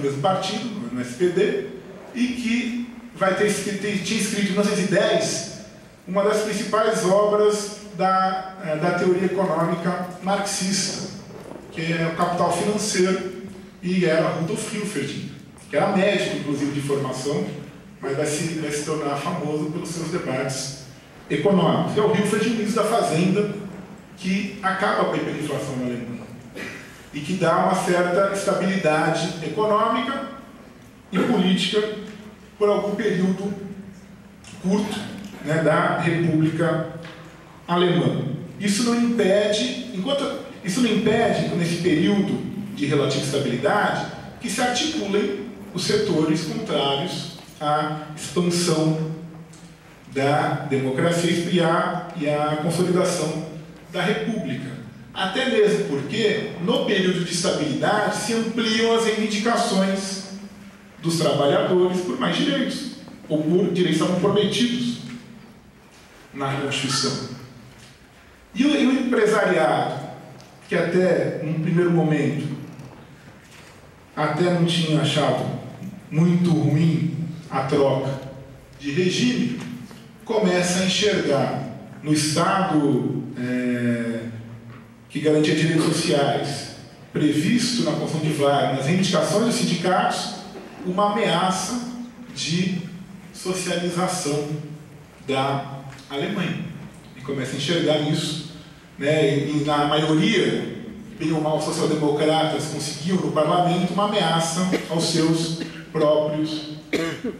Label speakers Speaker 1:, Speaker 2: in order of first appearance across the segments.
Speaker 1: no mesmo partido, no SPD, e que tinha escrito em 1910 uma das principais obras da teoria econômica marxista, que é o Capital Financeiro, e era Rudolf Hilferd, que era médico, inclusive, de formação, mas vai se tornar famoso pelos seus debates econômicos. É o Hilferd, o ministro da Fazenda, que acaba com a hiperinflação na Alemanha e que dá uma certa estabilidade econômica e política por algum período curto, né, da República Alemã. Isso não impede, nesse período de relativa estabilidade, que se articulem os setores contrários à expansão da democracia e à consolidação da República. Até mesmo porque, no período de estabilidade, se ampliam as reivindicações dos trabalhadores por mais direitos, ou por direitos que estavam prometidos na Constituição. E o empresariado, que até, num primeiro momento, até não tinha achado muito ruim a troca de regime, começa a enxergar no Estado que garantia direitos sociais, previsto na Constituição de Weimar, nas reivindicações dos sindicatos, uma ameaça de socialização da Alemanha. E começa a enxergar isso, né? E na maioria, bem ou mal, os social-democratas conseguiam no parlamento uma ameaça aos seus próprios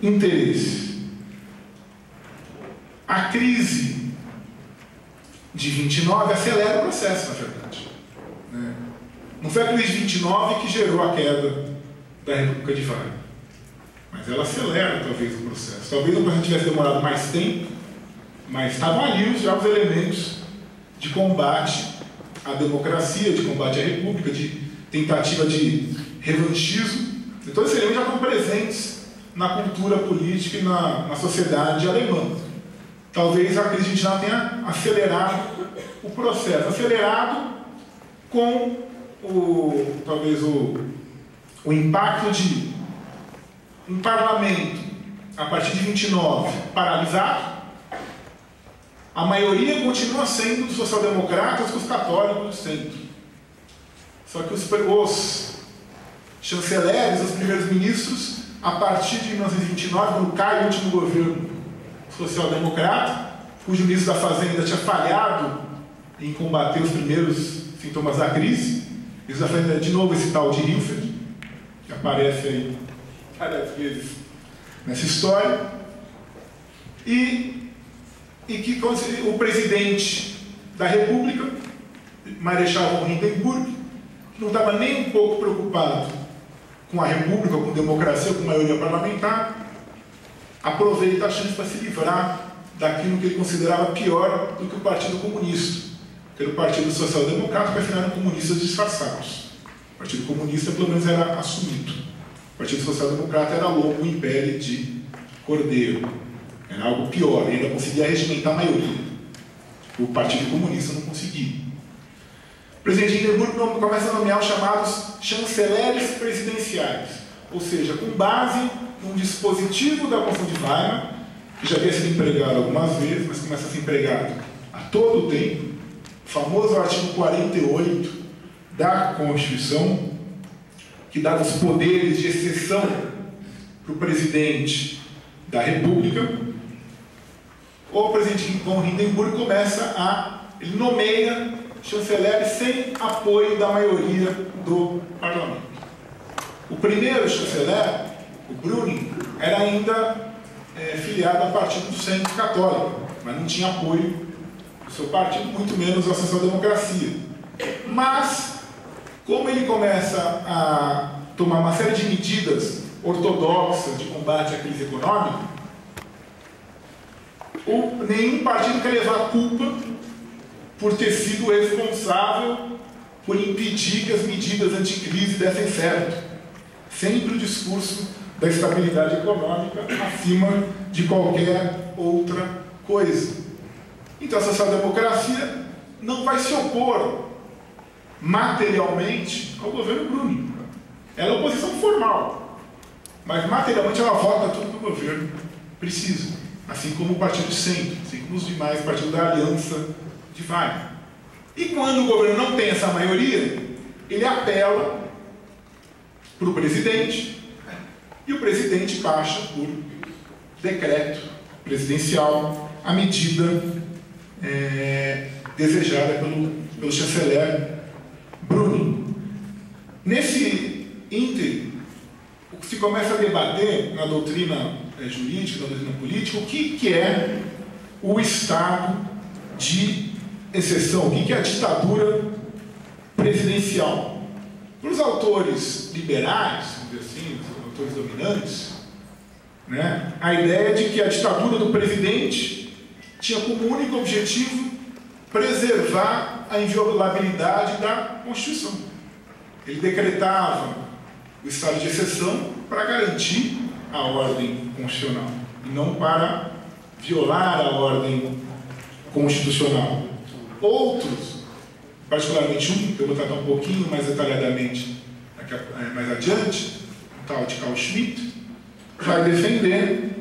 Speaker 1: interesses. A crise de 29 acelera o processo, na verdade. Né? Não foi a crise de 29 que gerou a queda da República de Weimar, mas ela acelera, talvez, o processo. Talvez o processo tivesse demorado mais tempo, mas estavam ali já os elementos de combate à democracia, de combate à República, de tentativa de revanchismo. Então, esses elementos já estão presentes na cultura política e na sociedade alemã. Talvez a crise de 29 tenha acelerado o processo, acelerado com o impacto de um parlamento, a partir de 29, paralisado. A maioria continua sendo dos social-democratas e os católicos do centro. Só que os chanceleres, os primeiros ministros, a partir de 1929, quando cai o último governo social-democrata, cujo ministro da Fazenda tinha falhado em combater os primeiros sintomas da crise. O ministro da Fazenda, de novo, esse tal de Hilferd, que aparece aí várias vezes nessa história, e que o presidente da República, Marechal von Hindenburg, não estava nem um pouco preocupado com a República, com democracia, com maioria parlamentar, aproveita a chance para se livrar daquilo que ele considerava pior do que o Partido Comunista, que era o Partido Social Democrata, que afinal eram comunistas disfarçados. O Partido Comunista, pelo menos, era assumido. O Partido Social Democrata era lobo em pele de cordeiro. Era algo pior, ele ainda conseguia regimentar a maioria. O Partido Comunista não conseguia. O presidente Hindenburg começa a nomear os chamados chanceleres presidenciais, ou seja, com base num dispositivo da Constituição de Weimar, que já havia sido empregado algumas vezes, mas começa a ser empregado a todo o tempo, o famoso artigo 48 da Constituição, que dá os poderes de exceção para o presidente da República. O presidente von Hindenburg ele nomeia chanceleres sem apoio da maioria do parlamento. O primeiro chanceler, o Brüning, era ainda filiado ao Partido do Centro Católico, mas não tinha apoio do seu partido, muito menos a social-democracia. Mas, como ele começa a tomar uma série de medidas ortodoxas de combate à crise econômica, nenhum partido quer levar a culpa por ter sido responsável por impedir que as medidas anticrise dessem certo. Sempre o discurso da estabilidade econômica acima de qualquer outra coisa. Então a social-democracia não vai se opor materialmente ao governo Brüning. Ela é oposição formal, mas materialmente ela vota tudo que o governo precisa, assim como o partido de centro, assim como os demais partidos da aliança de Weimar. E quando o governo não tem essa maioria, ele apela para o presidente, e o presidente baixa por decreto presidencial a medida desejada pelo chanceler Bruni. Nesse ínterim, o que se começa a debater na doutrina jurídica, na doutrina política, o que é o estado de exceção, o que é a ditadura presidencial. Para os autores liberais, vamos dizer assim, os autores dominantes, né, a ideia de que a ditadura do presidente tinha como único objetivo preservar a inviolabilidade da Constituição. Ele decretava o estado de exceção para garantir a ordem constitucional e não para violar a ordem constitucional. Outros, particularmente um, que eu vou tratar um pouquinho mais detalhadamente mais adiante, o tal de Carl Schmitt, vai defender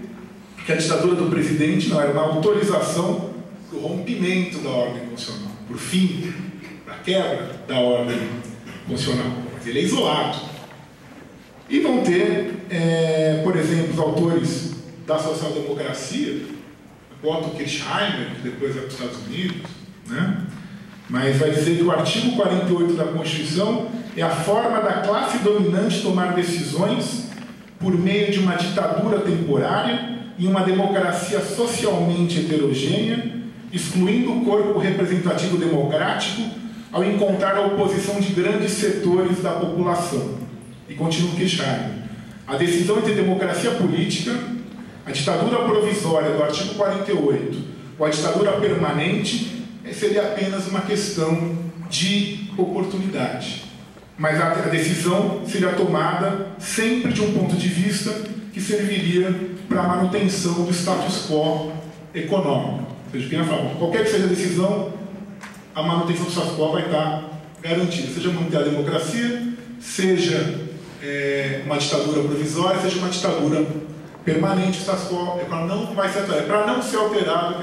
Speaker 1: que a ditadura do presidente não era uma autorização para o rompimento da ordem constitucional, para o fim, para a quebra da ordem constitucional. Mas ele é isolado. E vão ter, por exemplo, os autores da social-democracia, Otto Kirchheimer, que depois vai para os Estados Unidos, né? Mas vai dizer que o artigo 48 da Constituição é a forma da classe dominante tomar decisões por meio de uma ditadura temporária e uma democracia socialmente heterogênea, excluindo o corpo representativo democrático ao encontrar a oposição de grandes setores da população. E continua o Kirchheimer. A decisão entre democracia política, a ditadura provisória do artigo 48 ou a ditadura permanente seria apenas uma questão de oportunidade. Mas a decisão seria tomada sempre de um ponto de vista que serviria para a manutenção do status quo econômico. Ou seja, quem vai falar, qualquer que seja a decisão, a manutenção do status quo vai estar garantida. Seja manter a democracia, seja uma ditadura provisória, seja uma ditadura permanente, o status quo econômico não vai ser alterado. Para não ser alterado,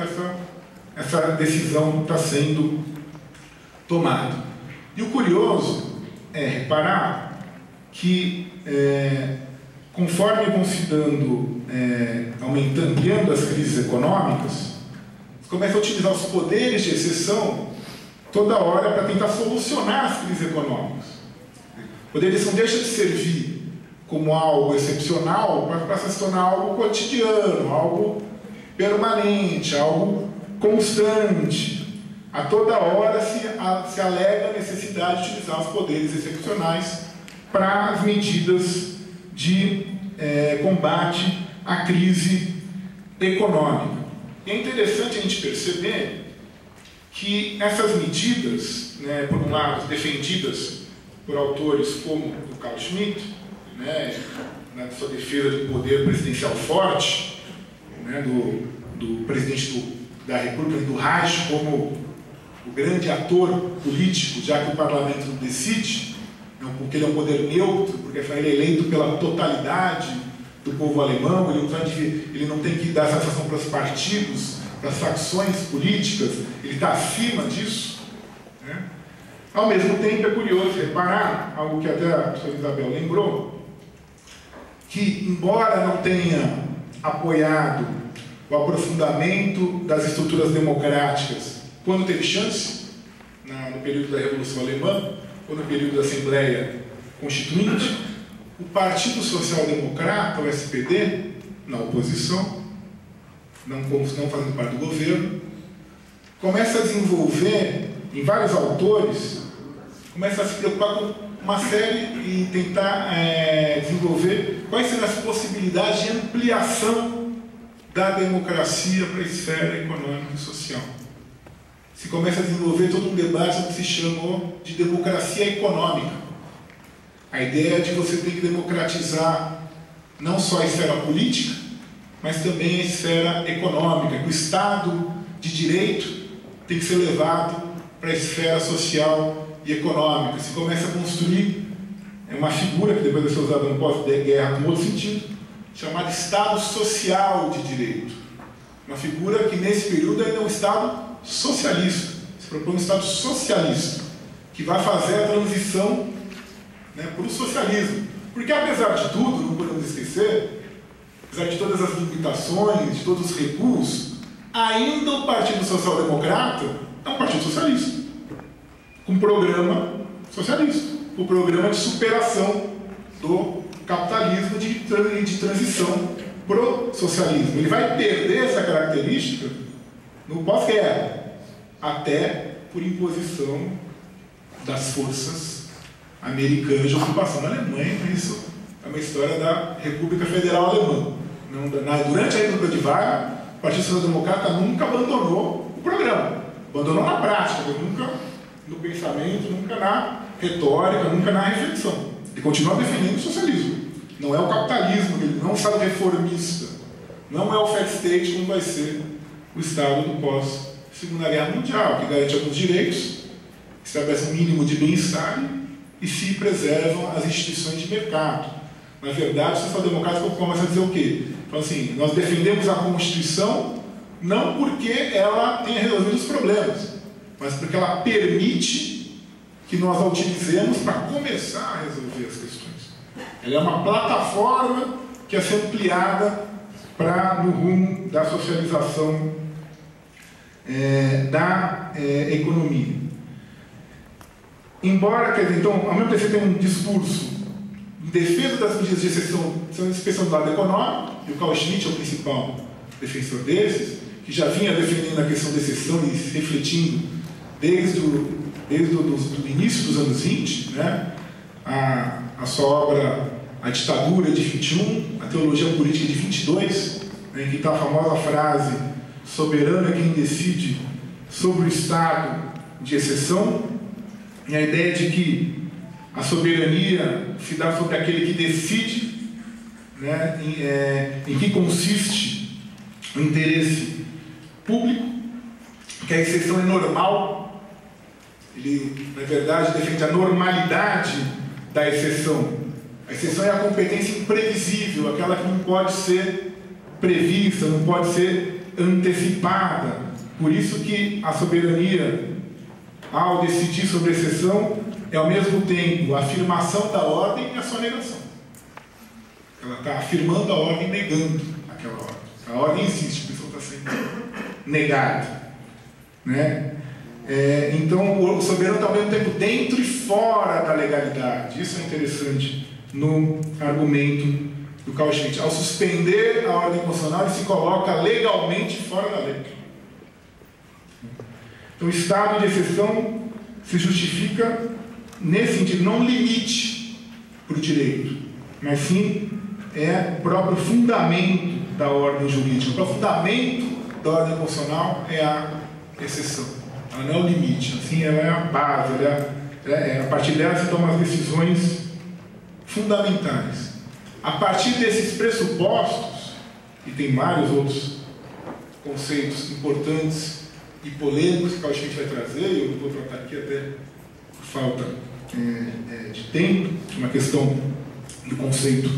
Speaker 1: essa decisão está sendo tomada. E o curioso é reparar que, conforme vão se dando, ampliando as crises econômicas, você começa a utilizar os poderes de exceção toda hora para tentar solucionar as crises econômicas. O poder de exceção deixa de servir como algo excepcional para se tornar algo cotidiano, algo permanente, algo constante. A toda hora se alega a necessidade de utilizar os poderes excepcionais para as medidas de combate à crise econômica. E é interessante a gente perceber que essas medidas, né, por um lado, defendidas por autores como o Carl Schmitt, né, na sua defesa do poder presidencial forte, né, do presidente da República, do Reich, como o grande ator político, já que o parlamento não decide, não, porque ele é um poder neutro, porque ele é eleito pela totalidade do povo alemão, ele não tem que dar satisfação para os partidos, para as facções políticas, ele está acima disso, né? Ao mesmo tempo, é curioso reparar, algo que até a professora Isabel lembrou, que, embora não tenha apoiado o aprofundamento das estruturas democráticas quando teve chance, no período da Revolução Alemã, ou no período da Assembleia Constituinte, o Partido Social Democrata, o SPD, na oposição, não fazendo parte do governo, começa a desenvolver, em vários autores, começa a se preocupar com uma série e tentar desenvolver quais serão as possibilidades de ampliação da democracia para a esfera econômica e social. Se começa a desenvolver todo um debate que se chamou de democracia econômica. A ideia é de você ter que democratizar não só a esfera política, mas também a esfera econômica, que o Estado de Direito tem que ser levado para a esfera social e econômica. Se começa a construir é uma figura que depois vai ser usada no pós-guerra com outro sentido, chamada Estado Social de Direito. Uma figura que nesse período ainda é um Estado socialista, se propõe um Estado socialista, que vai fazer a transição, né, para o socialismo. Porque apesar de tudo, não podemos esquecer, apesar de todas as limitações, de todos os recuos, ainda o Partido Social Democrata é um partido socialista, com um programa socialista, com um programa de superação do capitalismo, de transição para o socialismo. Ele vai perder essa característica no pós-guerra, até por imposição das forças americanas de ocupação na Alemanha. Isso é uma história da República Federal Alemã. Durante a República de Weimar, o Partido Social Democrata nunca abandonou o programa. Abandonou na prática, mas nunca no pensamento, nunca na retórica, nunca na reflexão. Ele continua defendendo o socialismo. Não é o capitalismo, ele não é um Estado reformista. Não é o welfare state como vai ser o Estado do pós-Segunda Guerra Mundial, que garante alguns direitos, estabelece um mínimo de bem-estar e se preservam as instituições de mercado. Na verdade, o social-democrata começa a dizer o quê? Fala assim, nós defendemos a Constituição não porque ela tenha resolvido os problemas, mas porque ela permite que nós a utilizemos para começar a resolver as questões. Ela é uma plataforma que é ser ampliada no rumo da socialização da economia. Embora, quer dizer, então, ao mesmo tempo você tem um discurso em defesa das medidas de exceção, inspeção do lado econômico, e o Carl Schmitt é o principal defensor desses, que já vinha defendendo a questão da exceção e se refletindo desde o início dos anos 20, né? A sua obra A Ditadura de 21, a Teologia Política de 22, né, em que está a famosa frase: soberano é quem decide sobre o estado de exceção, e a ideia de que a soberania se dá sobre aquele que decide, né, em que consiste o interesse público, que a exceção é normal. Ele, na verdade, defende a normalidade da exceção. A exceção é a competência imprevisível, aquela que não pode ser prevista, não pode ser antecipada. Por isso que a soberania, ao decidir sobre a exceção, é ao mesmo tempo a afirmação da ordem e a sua negação. Ela está afirmando a ordem e negando aquela ordem. A ordem existe, a pessoa está sendo negada, né? Então o soberano está ao mesmo tempo dentro e fora da legalidade. Isso é interessante no argumento do Carl Schmitt. Ao suspender a ordem constitucional, ele se coloca legalmente fora da lei. Então o estado de exceção se justifica nesse sentido, não limite para o direito, mas sim é o próprio fundamento da ordem jurídica. O próprio fundamento da ordem constitucional é a exceção. Ela não é o limite, assim, ela é a base, a partir dela se tomam as decisões fundamentais. A partir desses pressupostos, e tem vários outros conceitos importantes e polêmicos que o Carl Schmitt vai trazer, e eu vou tratar aqui até por falta de tempo, uma questão do conceito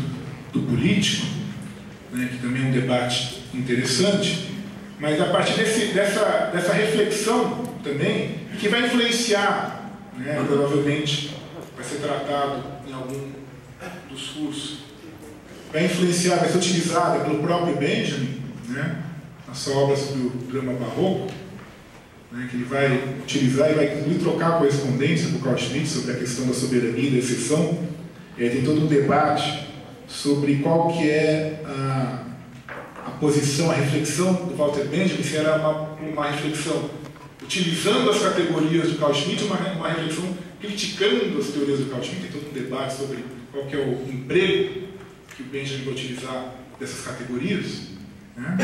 Speaker 1: do político, né, que também é um debate interessante, mas a partir dessa reflexão também, que vai influenciar, né, provavelmente vai ser tratado em algum dos cursos, vai influenciar, vai ser utilizada pelo próprio Benjamin, né, na sua obra sobre o drama barroco, né, que ele vai utilizar e vai incluir trocar a correspondência com o Carl Schmitt sobre a questão da soberania e da exceção. E aí tem todo um debate sobre qual que é a posição, a reflexão do Walter Benjamin, se era uma reflexão utilizando as categorias do Carl Schmitt, uma reflexão criticando as teorias do Carl Schmitt. Tem todo um debate sobre qual que é o emprego que o Benjamin vai utilizar dessas categorias, né?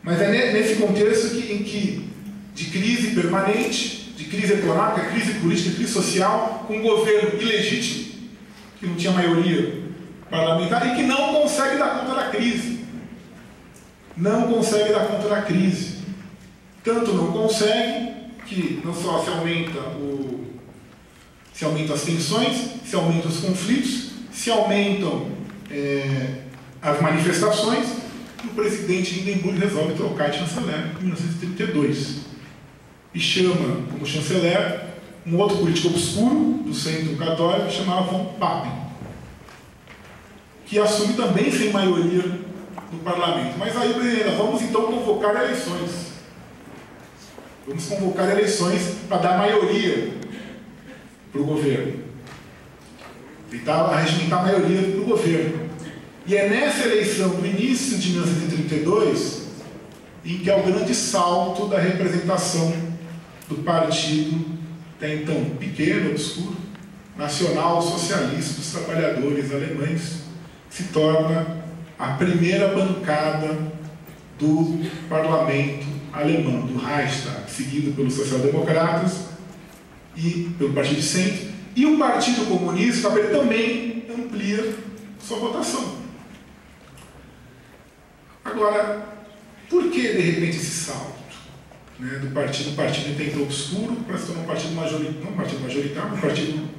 Speaker 1: Mas é nesse contexto em que de crise permanente, de crise econômica, crise política, crise social, com um governo ilegítimo, que não tinha maioria parlamentar e que não consegue dar conta da crise. Não consegue dar conta da crise. Tanto não consegue que não só se aumentam as tensões, se aumentam os conflitos, se aumentam as manifestações, e o presidente Hindenburg resolve trocar de chanceler em 1932. E chama como chanceler um outro político obscuro do centro católico, chamado von Papen, que assume também sem maioria do parlamento. Mas aí, vamos então convocar eleições. Vamos convocar eleições para dar maioria para o governo. Tentar regimentar a maioria para o governo. E é nessa eleição do início de 1932 em que é o grande salto da representação do partido, até então pequeno, obscuro, Nacional Socialista dos Trabalhadores Alemães, se torna a primeira bancada do parlamento alemão, do Reichstag, seguido pelos social-democratas e pelo Partido de Centro. E o Partido Comunista também amplia sua votação. Agora, por que de repente esse salto? Do partido então obscuro para se tornar um partido majoritário, não um partido majoritário, um partido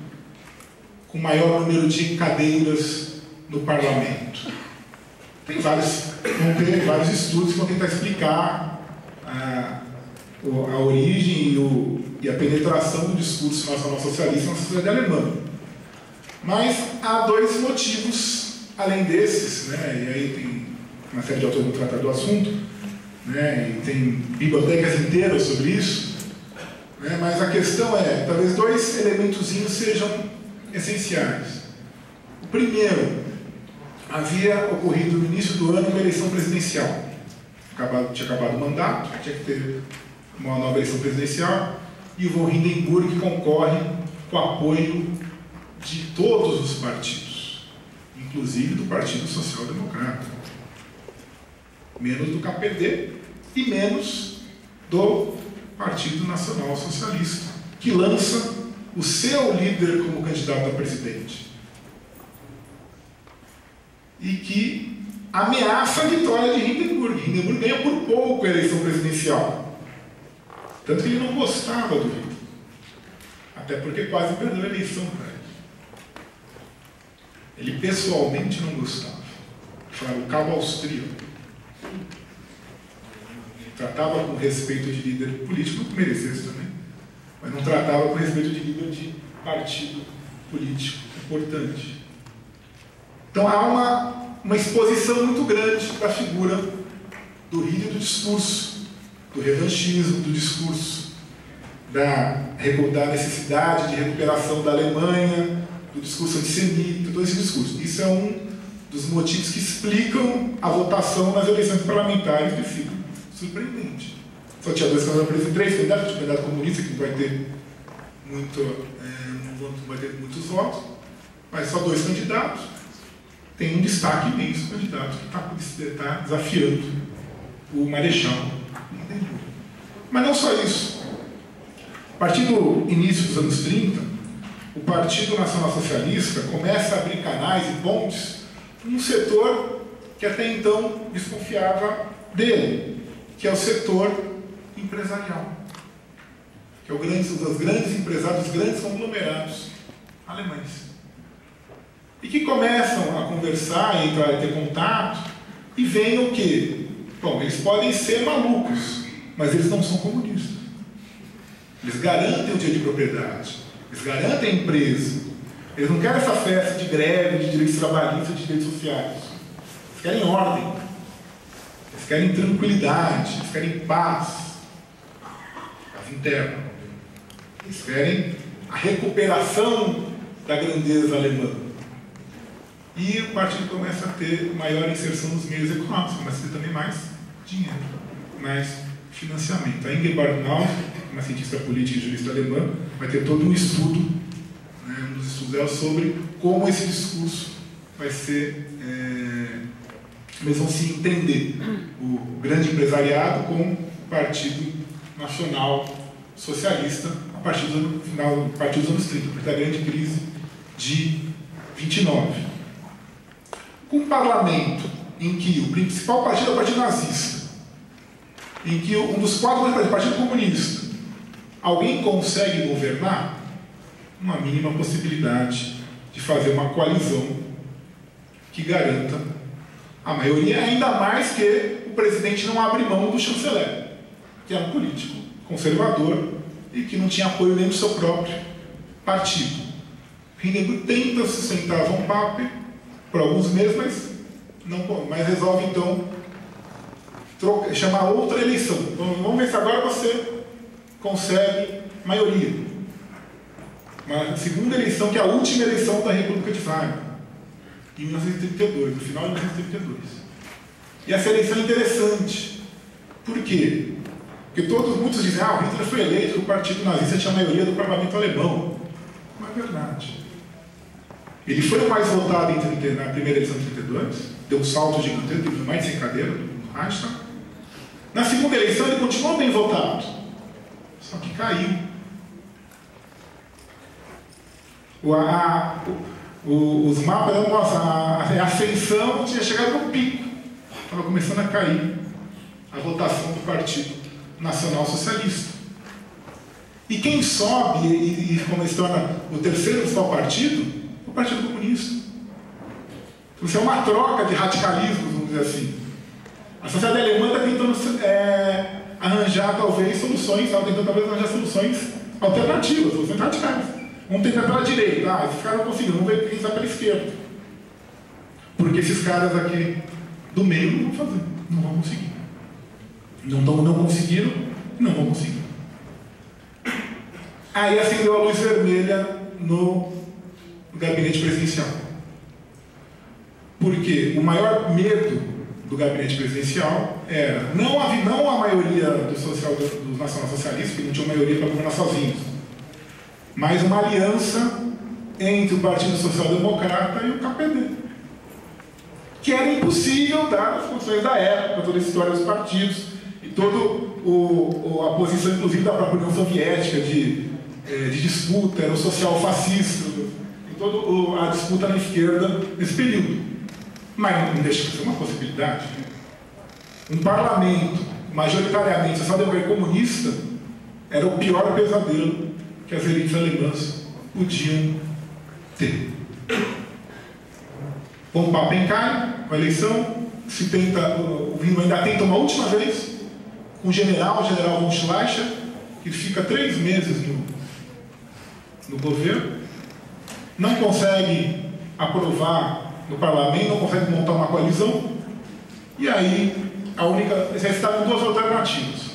Speaker 1: com maior número de cadeiras no parlamento. Tem vários estudos que vão tentar explicar a origem e a penetração do discurso nacional-socialista na sociedade alemã. Mas há dois motivos além desses, e aí tem uma série de autores no tratado do assunto, e tem bibliotecas inteiras sobre isso, mas a questão é, talvez dois elementozinhos sejam essenciais. O primeiro, havia ocorrido no início do ano uma eleição presidencial. Tinha acabado o mandato, tinha que ter uma nova eleição presidencial, e o von Hindenburg concorre com o apoio de todos os partidos, inclusive do Partido Social Democrata, menos do KPD e menos do Partido Nacional Socialista, que lança o seu líder como candidato a presidente e que ameaça a vitória de Hindenburg. Hindenburg ganha por pouco a eleição presidencial, tanto que ele não gostava do Hitler, até porque quase perdeu a eleição para ele. Ele pessoalmente não gostava. Falava o cabo austríaco. Tratava com respeito de líder político, não merecesse também, mas não tratava com respeito de líder de partido político importante. Então há uma exposição muito grande da figura do Hitler, do discurso, do revanchismo, do discurso da necessidade de recuperação da Alemanha, do discurso antissemita, todo esse discurso. Isso é um dos motivos que explicam a votação nas eleições parlamentares de Hitler. Surpreendente. Só tinha dois candidatos, três candidatos, o candidato comunista, que não vai ter muitos votos, mas só dois candidatos. Tem um destaque imenso, o candidato que está desafiando o Marechal Hindenburg. Mas não só isso. A partir do início dos anos 30, o Partido Nacional Socialista começa a abrir canais e pontes num setor que até então desconfiava dele, que é o setor empresarial, que é os grandes empresários, os grandes conglomerados alemães, e que começam a conversar e a ter contato, e veem o quê? Bom, eles podem ser malucos, mas eles não são comunistas. Eles garantem o direito de propriedade, eles garantem a empresa, eles não querem essa festa de greve, de direitos trabalhistas, de direitos sociais. Eles querem ordem, eles querem tranquilidade, eles querem paz interna. Eles querem a recuperação da grandeza alemã. E o partido começa a ter maior inserção nos meios econômicos, começa a ter também mais dinheiro, mais financiamento. A Ingeborg Naum, uma cientista política e jurista alemã, vai ter todo um estudo, um dos estudos dela, sobre como esse discurso vai ser, eles vão se entender, o grande empresariado com o Partido Nacional Socialista, a partir do final, a partir dos anos 30, a partir da grande crise de 29. Com um parlamento em que o principal partido é o Partido Nazista, em que um dos quatro partidos é o Partido Comunista, alguém consegue governar? uma mínima possibilidade de fazer uma coalizão que garanta a maioria, ainda mais que o presidente não abre mão do chanceler, que é um político conservador e que não tinha apoio nem do seu próprio partido. Hindenburg tenta sustentar von Papen por alguns meses, mas resolve então chamar outra eleição. Então, vamos ver se agora você consegue maioria. Uma segunda eleição, que é a última eleição da República de Weimar, em 1932, no final de 1932. E essa eleição é interessante. Por quê? Porque muitos dizem, o Hitler foi eleito porque o partido nazista tinha a maioria do parlamento alemão. Não é verdade. Ele foi o mais votado na primeira eleição de 32, deu um salto gigantesco, teve mais de 100 cadeiras no Reichstag. Na segunda eleição ele continuou bem votado, só que caiu. Os mapas, a ascensão tinha chegado no pico, estava começando a cair a votação do Partido Nacional Socialista. E quem sobe e se torna o terceiro principal partido, o Partido Comunista. Então, isso é uma troca de radicalismos, vamos dizer assim. A sociedade alemã está tentando arranjar, talvez, soluções alternativas, soluções radicais. Vamos tentar pela direita. Esses caras não conseguiram, vamos ver quem está pela esquerda. Porque esses caras aqui do meio não vão fazer, não vão conseguir. Não conseguiram, não vão conseguir. Aí acendeu a luz vermelha no gabinete presidencial. Porque o maior medo do gabinete presidencial era não a maioria dos nacionalsocialistas, que não tinham maioria para governar sozinhos, mas uma aliança entre o Partido Social Democrata e o KPD, que era impossível dadas as condições da época, toda a história dos partidos e toda a posição, inclusive, da própria União Soviética de disputa, era o social fascista, e toda a disputa na esquerda nesse período. Mas não deixa de ser uma possibilidade. Um parlamento majoritariamente social-democrata e comunista era o pior pesadelo que as elites alemãs podiam ter. Von Papen cai com a eleição, o Wiener ainda tenta uma última vez, com o general von Schleicher, que fica 3 meses no governo, não consegue aprovar no parlamento, não consegue montar uma coalizão, e aí já estavam 2 alternativas: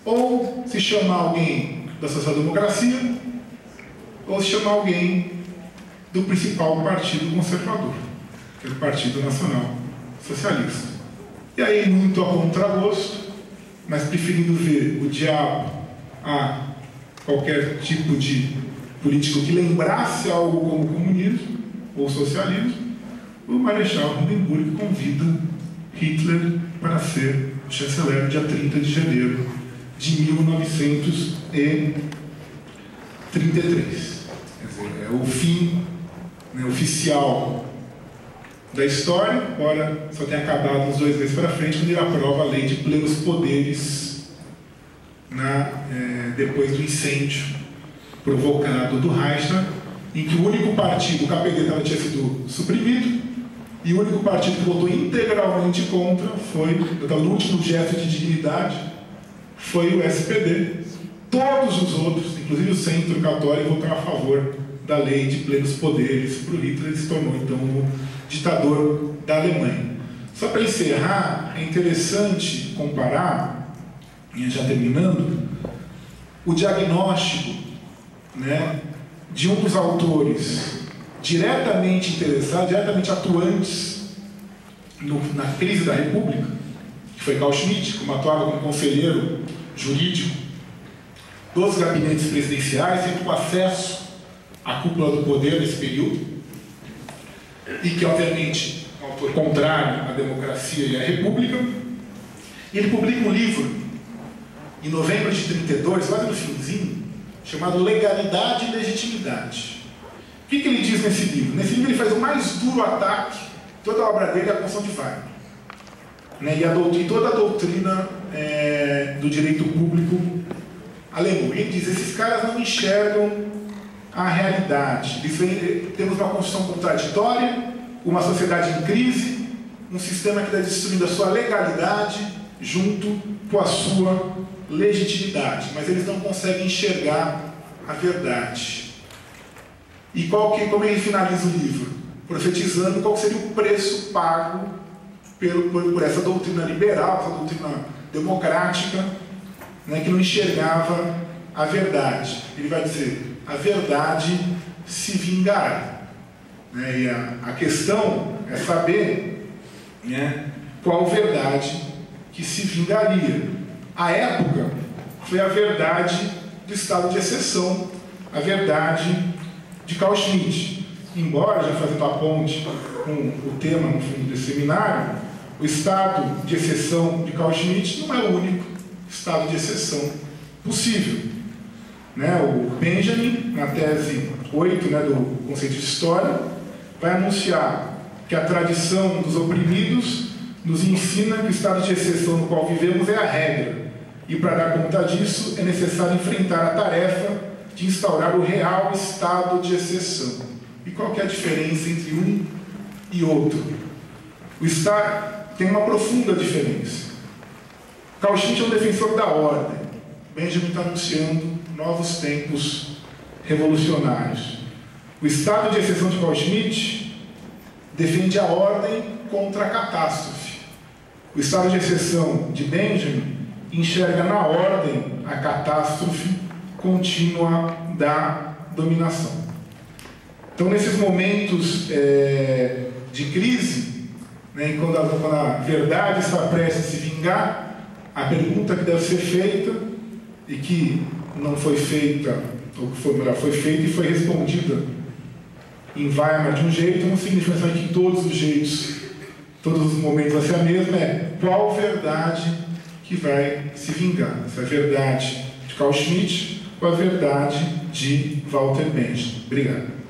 Speaker 1: ou se chama alguém da social-democracia, ou se chama alguém do principal partido conservador, que é o Partido Nacional Socialista. E aí, muito a contragosto, mas preferindo ver o diabo a qualquer tipo de político que lembrasse algo como comunismo ou socialismo, o Marechal Hindenburg convida Hitler para ser chanceler no dia 30 de janeiro de 1933. Quer dizer, é o fim oficial da história, embora só tenha acabado uns 2 meses para frente, quando ele aprova a lei de plenos poderes depois do incêndio provocado do Reichstag, em que o único partido, o KPD, tinha sido suprimido, e o único partido que votou integralmente contra foi, no último gesto de dignidade, foi o SPD. Todos os outros, inclusive o centro católico, votaram a favor da lei de plenos poderes para o Hitler, e se tornou então o ditador da Alemanha. Só para encerrar, é interessante comparar, já terminando, o diagnóstico de um dos autores diretamente interessados, diretamente atuantes na crise da República, que foi Carl Schmitt, que atuava como conselheiro jurídico dos gabinetes presidenciais, sempre com acesso à cúpula do poder nesse período, e que, obviamente, é um autor contrário à democracia e à República. E ele publica um livro, em novembro de 1932, quase no finzinho, chamado Legalidade e Legitimidade. O que ele diz nesse livro? Nesse livro ele faz o mais duro ataque, toda a obra dele é a Constituição de Weimar, e toda a doutrina do direito público alemão. Ele diz: esses caras não enxergam à realidade. Temos uma construção contraditória, uma sociedade em crise, um sistema que está destruindo a sua legalidade junto com a sua legitimidade, mas eles não conseguem enxergar a verdade. E como ele finaliza o livro? Profetizando qual seria o preço pago por essa doutrina liberal, essa doutrina democrática, né, que não enxergava a verdade. Ele vai dizer: a verdade se vingará. Né, e a questão é saber, né, qual verdade que se vingaria. A época foi a verdade do estado de exceção, a verdade de Carl Schmitt. Embora, já fazendo a ponte com o tema no fundo desse seminário, o estado de exceção de Carl Schmitt não é o único estado de exceção possível. Né? O Benjamin, na tese 8, né, do conceito de história, vai anunciar que a tradição dos oprimidos nos ensina que o estado de exceção no qual vivemos é a regra, e para dar conta disso é necessário enfrentar a tarefa de instaurar o real estado de exceção. E qual que é a diferença entre um e outro? O estado tem uma profunda diferença. Carl Schmitt é um defensor da ordem. Benjamin está anunciando novos tempos revolucionários. O estado de exceção de Carl Schmitt defende a ordem contra a catástrofe. O estado de exceção de Benjamin enxerga na ordem a catástrofe contínua da dominação. Então, nesses momentos de crise, né, quando a verdade está prestes a se vingar, a pergunta que deve ser feita, e que não foi feita, ou que foi feita e foi respondida em Weimar de um jeito, não significa que em todos os jeitos, todos os momentos vai ser a mesma, é qual verdade que vai se vingar. Se é a verdade de Carl Schmitt ou a verdade de Walter Benjamin. Obrigado.